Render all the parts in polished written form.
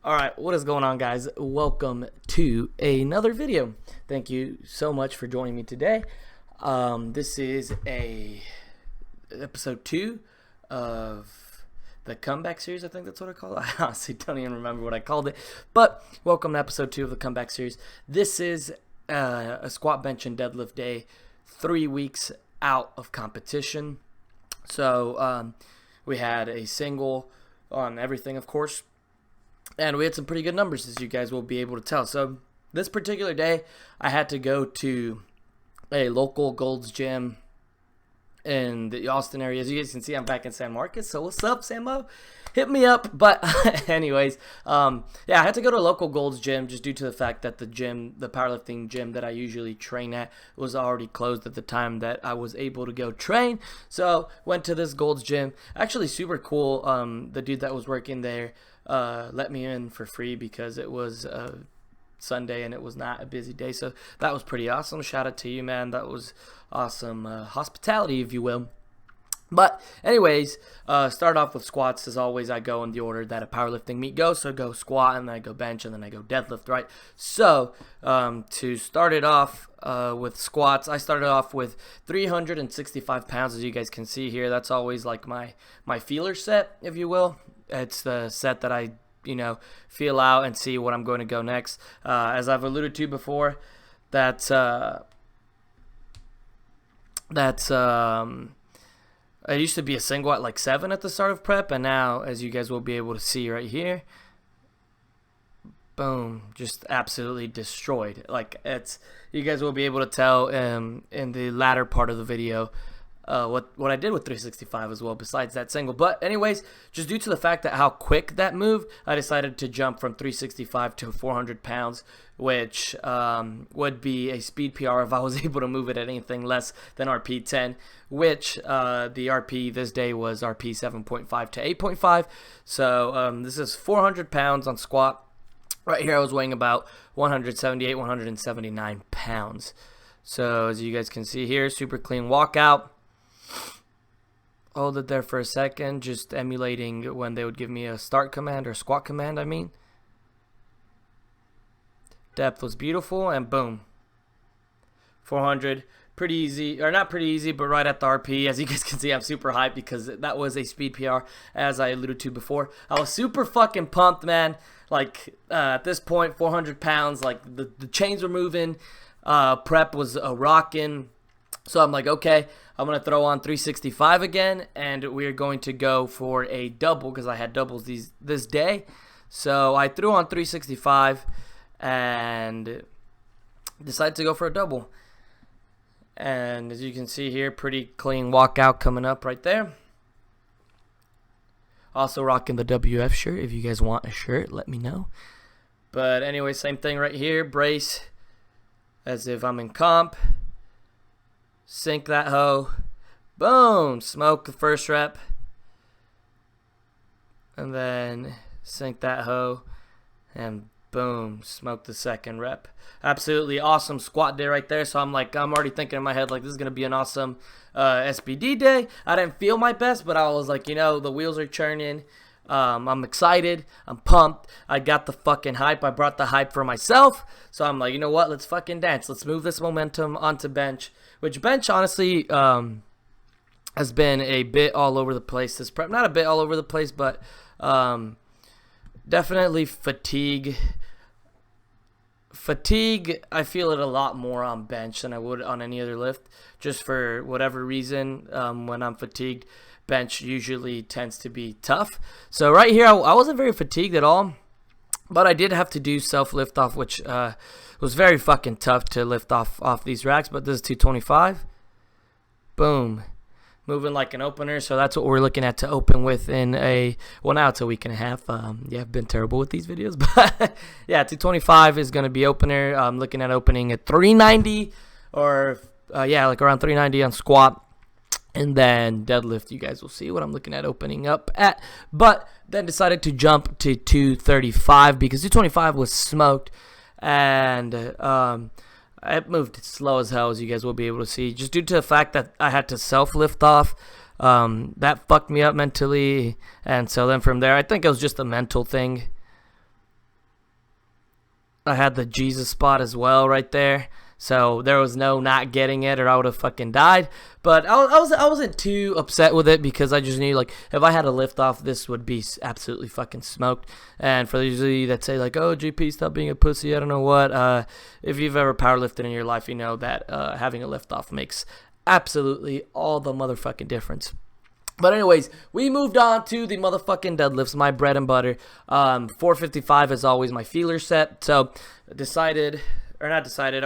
Alright, what is going on, guys? Welcome to another video. Thank you so much for joining me today. This is episode 2 of the Comeback series. I think that's what I call it. I honestly don't even remember what I called it. But welcome to episode 2 of the Comeback series. This is a squat, bench, and deadlift day, 3 weeks out of competition. So we had a single on everything, of course. And we had some pretty good numbers, as you guys will be able to tell. So this particular day, I had to go to a local Gold's Gym in the Austin area. As you guys can see, I'm back in San Marcos. So what's up, Samo? Hit me up. But anyways, yeah, I had to go to a local Gold's Gym just due to the fact that the powerlifting gym that I usually train at was already closed at the time that I was able to go train. So went to this Gold's Gym. Actually super cool. The dude that was working there let me in for free because it was Sunday and it was not a busy day, so that was pretty awesome. Shout out to you, man. That was awesome hospitality, if you will. But anyways, start off with squats. As always, I go in the order that a powerlifting meet goes. So I go squat, and then I go bench, and then I go deadlift, right? So to start it off with squats, I started off with 365 pounds, as you guys can see here. That's always like my feeler set, if you will. It's the set that I, feel out and see what I'm going to go next. As I've alluded to before, it used to be a single at like 7 at the start of prep, and now, as you guys will be able to see right here, boom, just absolutely destroyed. Like, you guys will be able to tell in the latter part of the video what I did with 365 as well, besides that single. But anyways, just due to the fact that how quick that moved, I decided to jump from 365 to 400 pounds, which would be a speed PR if I was able to move it at anything less than RP 10, which the RP this day was RP 7.5 to 8.5. So this is 400 pounds on squat. Right here I was weighing about 178, 179 pounds. So as you guys can see here, super clean walkout. Hold it there for a second, just emulating when they would give me a start command or squat command, I mean. Depth was beautiful, and boom. 400, pretty easy, or not pretty easy, but right at the RP. As you guys can see, I'm super hyped because that was a speed PR, as I alluded to before. I was super fucking pumped, man. Like, at this point, 400 pounds, like, the chains were moving, prep was rocking. So I'm like, okay, I'm going to throw on 365 again, and we're going to go for a double because I had doubles this day. So I threw on 365 and decided to go for a double. And as you can see here, pretty clean walkout coming up right there. Also rocking the WF shirt. If you guys want a shirt, let me know. But anyway, same thing right here. Brace as if I'm in comp. Sink that hoe. Boom. Smoke the first rep. And then sink that hoe. And boom. Smoke the second rep. Absolutely awesome squat day right there. So I'm already thinking in my head, like, this is going to be an awesome SBD day. I didn't feel my best, but I was like, the wheels are churning. I'm excited. I'm pumped. I got the fucking hype. I brought the hype for myself. So I'm like, you know what? Let's fucking dance. Let's move this momentum onto bench. Which bench, honestly, has been a bit all over the place this prep. Not a bit all over the place, but definitely fatigue. Fatigue, I feel it a lot more on bench than I would on any other lift. Just for whatever reason, when I'm fatigued, bench usually tends to be tough. So right here, I wasn't very fatigued at all, but I did have to do self lift off, which was very fucking tough to lift off these racks. But this is 225. Boom. Moving like an opener. So that's what we're looking at to open with in now it's a week and a half. Yeah, I've been terrible with these videos, but yeah, 225 is going to be opener. I'm looking at opening at 390 or like around 390 on squat. And then deadlift, you guys will see what I'm looking at opening up at. But then decided to jump to 235 because 225 was smoked. And it moved slow as hell, as you guys will be able to see. Just due to the fact that I had to self-lift off. That fucked me up mentally. And so then from there, I think it was just a mental thing. I had the Jesus spot as well right there. So there was no not getting it, or I would have fucking died. But I wasn't too upset with it, because I just knew, like, if I had a lift off, this would be absolutely fucking smoked. And for those of you that say, like, oh, GP, stop being a pussy, I don't know what. If you've ever powerlifted in your life, you know that having a lift off makes absolutely all the motherfucking difference. But anyways, we moved on to the motherfucking deadlifts, my bread and butter. 455 is always my feeler set. So I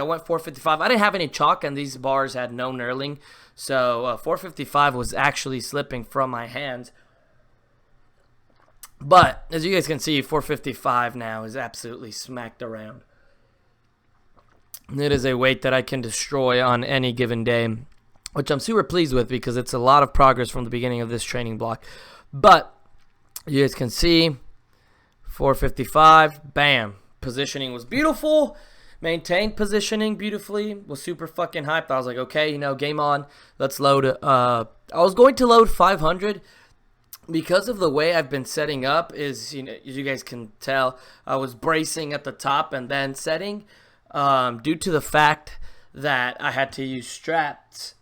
went 455. I didn't have any chalk, and these bars had no knurling. So 455 was actually slipping from my hands. But as you guys can see, 455 now is absolutely smacked around. It is a weight that I can destroy on any given day, which I'm super pleased with, because it's a lot of progress from the beginning of this training block. But you guys can see 455, bam. Positioning was beautiful. Maintained positioning beautifully. Was super fucking hyped. I was like, okay, game on. Let's load. I was going to load 500. Because of the way I've been setting up is, as you guys can tell, I was bracing at the top and then setting. Due to the fact that I had to use straps,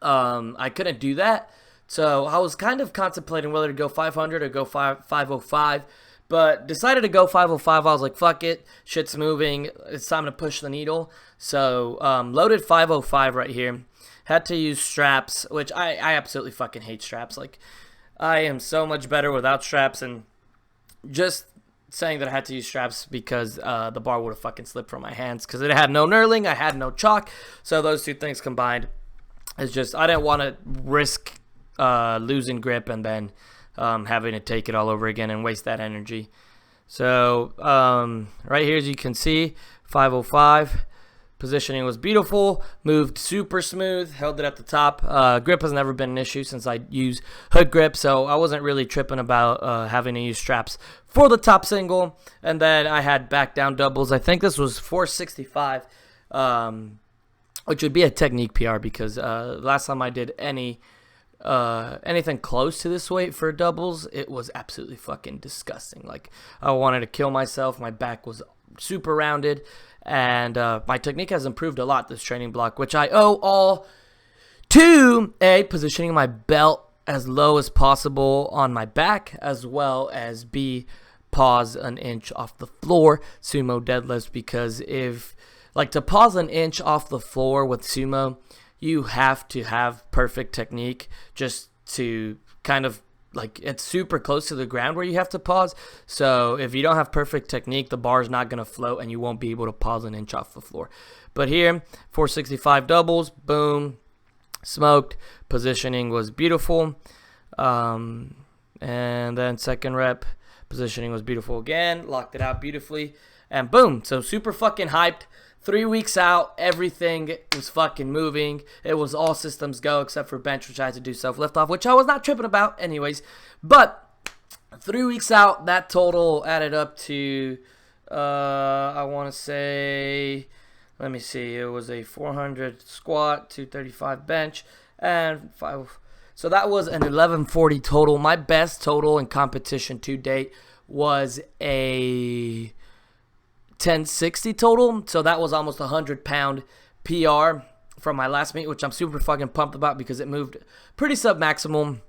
I couldn't do that. So I was kind of contemplating whether to go 500 or go 505. But decided to go 505. I was like, fuck it. Shit's moving. It's time to push the needle. So loaded 505 right here. Had to use straps, which I absolutely fucking hate straps. Like, I am so much better without straps. And just saying that I had to use straps because the bar would have fucking slipped from my hands, because it had no knurling. I had no chalk. So those two things combined is just, I didn't want to risk losing grip and then having to take it all over again and waste that energy. So right here, as you can see, 505. Positioning was beautiful. Moved super smooth. Held it at the top. Grip has never been an issue since I use hood grip, so I wasn't really tripping about having to use straps for the top single. And then I had back down doubles. I think this was 465, which would be a technique PR, because last time I did anything close to this weight for doubles, it was absolutely fucking disgusting. Like, I wanted to kill myself. My back was super rounded, and my technique has improved a lot this training block, which I owe all to positioning my belt as low as possible on my back, as well as pause an inch off the floor sumo deadlifts, because to pause an inch off the floor with sumo, you have to have perfect technique just to kind of, like, it's super close to the ground where you have to pause. So if you don't have perfect technique, the bar is not going to float and you won't be able to pause an inch off the floor. But here, 465 doubles, boom, smoked. Positioning was beautiful. And then second rep, positioning was beautiful again. Locked it out beautifully. And boom, so super fucking hyped. 3 weeks out, everything was fucking moving. It was all systems go except for bench, which I had to do self-lift off, which I was not tripping about anyways. But 3 weeks out, that total added up to, I want to say, let me see, it was a 400 squat, 235 bench, and 5. So that was an 1140 total. My best total in competition to date was a 1060 total, so that was almost a 100-pound PR from my last meet, which I'm super fucking pumped about because it moved pretty sub-maximum,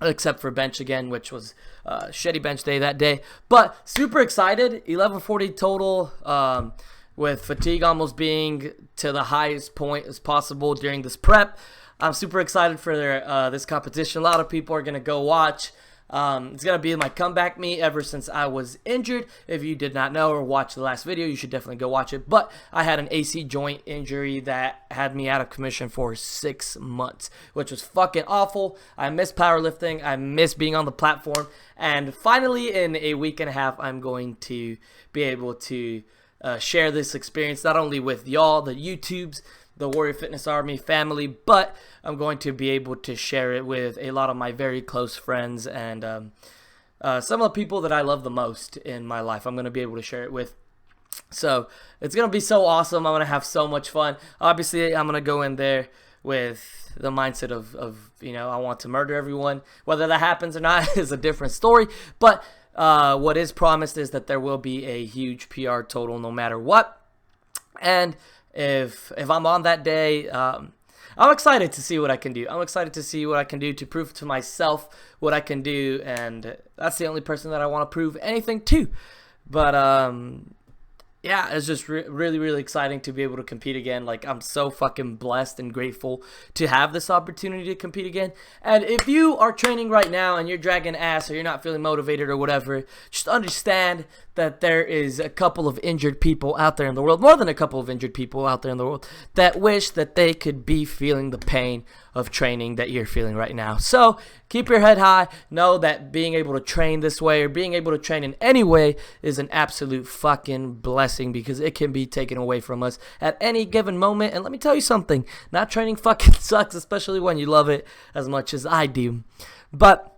except for bench again, which was shitty bench day that day. But super excited, 1140 total, with fatigue almost being to the highest point as possible during this prep. I'm super excited for this competition. A lot of people are going to go watch. It's going to be my comeback meet ever since I was injured. If you did not know or watch the last video, you should definitely go watch it. But I had an AC joint injury that had me out of commission for 6 months, which was fucking awful. I miss powerlifting. I miss being on the platform. And finally, in a week and a half, I'm going to be able to share this experience, not only with y'all, the YouTubes, the Warrior Fitness Army family, but I'm going to be able to share it with a lot of my very close friends and some of the people that I love the most in my life. I'm going to be able to share it with. So it's going to be so awesome. I'm going to have so much fun. Obviously, I'm going to go in there with the mindset of I want to murder everyone. Whether that happens or not is a different story. But what is promised is that there will be a huge PR total no matter what. And if I'm on that day, I'm excited to see what I can do. I'm excited to see what I can do to prove to myself what I can do, and that's the only person that I want to prove anything to. But yeah, it's just really, really exciting to be able to compete again. Like, I'm so fucking blessed and grateful to have this opportunity to compete again. And if you are training right now and you're dragging ass or you're not feeling motivated or whatever, just understand that there is a couple of injured people out there in the world, more than a couple of injured people out there in the world, that wish that they could be feeling the pain of training that you're feeling right now. So keep your head high. Know that being able to train this way or being able to train in any way is an absolute fucking blessing, because it can be taken away from us at any given moment. And let me tell you something, not training fucking sucks, especially when you love it as much as I do. But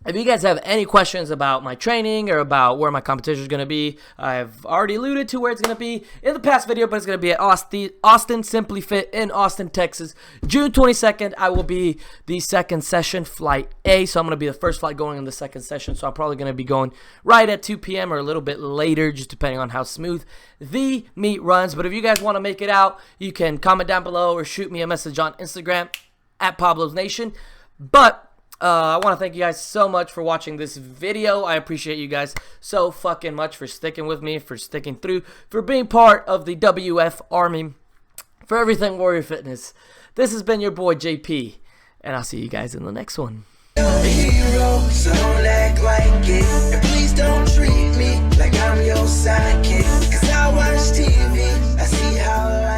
if you guys have any questions about my training or about where my competition is going to be, I've already alluded to where it's going to be in the past video, but it's going to be at Austin Simply Fit in Austin, Texas. June 22nd, I will be the second session, Flight A. So I'm going to be the first flight going in the second session. So I'm probably going to be going right at 2 p.m. or a little bit later, just depending on how smooth the meet runs. But if you guys want to make it out, you can comment down below or shoot me a message on Instagram at Pablo's Nation. But I want to thank you guys so much for watching this video. I appreciate you guys so fucking much for sticking with me, for sticking through, for being part of the WF Army, for everything Warrior Fitness. This has been your boy JP, and I'll see you guys in the next one. Hero, so don't act like it, and please don't treat me like I'm your sidekick, 'cause I watch TV, I see how